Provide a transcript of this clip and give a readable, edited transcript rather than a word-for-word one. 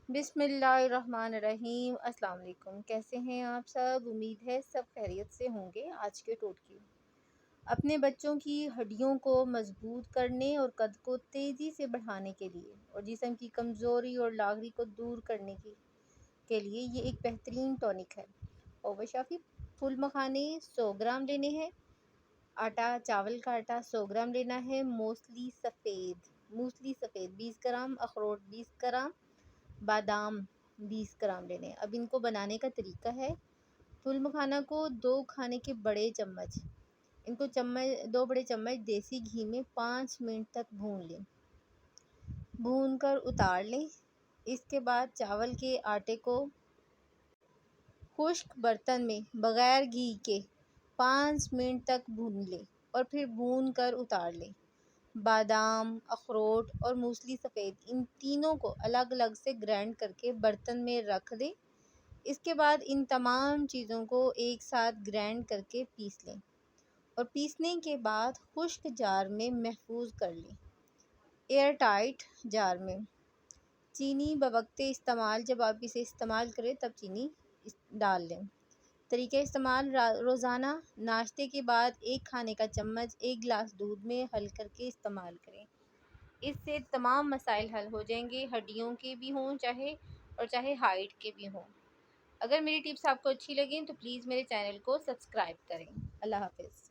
बिस्मिल्लाहिर्रहमानिर्रहीम। अस्सलाम वालेकुम। कैसे हैं आप सब? उम्मीद है सब खैरियत से होंगे। आज के टोटके अपने बच्चों की हड्डियों को मजबूत करने और कद को तेज़ी से बढ़ाने के लिए और जिस्म की कमज़ोरी और लागरी को दूर करने के लिए ये एक बेहतरीन टॉनिक है। और शाफी फुल मखाने 100 ग्राम लेने हैं। आटा, चावल का आटा 100 ग्राम लेना है। मूसली सफ़ेद 20 ग्राम, अखरोट 20 ग्राम, बादाम 20 ग्राम लेने। अब इनको बनाने का तरीका है। फुल मखाना को 2 खाने के बड़े चम्मच इनको 2 बड़े चम्मच देसी घी में 5 मिनट तक भून लें। भून कर उतार लें। इसके बाद चावल के आटे को खुश्क बर्तन में बग़ैर घी के 5 मिनट तक भून लें और फिर भून कर उतार लें। बादाम, अखरोट और मूसली सफ़ेद इन तीनों को अलग अलग से ग्राइंड करके बर्तन में रख दें। इसके बाद इन तमाम चीज़ों को एक साथ ग्राइंड करके पीस लें और पीसने के बाद खुश्क जार में महफूज कर लें। एयर टाइट जार में चीनी बवक्ते इस्तेमाल, जब आप इसे इस्तेमाल करें तब चीनी डाल लें। तरीके इस्तेमाल: रोज़ाना नाश्ते के बाद 1 खाने का चम्मच 1 गिलास दूध में हल करके इस्तेमाल करें। इससे तमाम मसाइल हल हो जाएंगे, हड्डियों के भी हों चाहे हाइट के भी हों। अगर मेरी टिप्स आपको अच्छी लगें तो प्लीज़ मेरे चैनल को सब्सक्राइब करें। अल्लाह हाफ़िज़।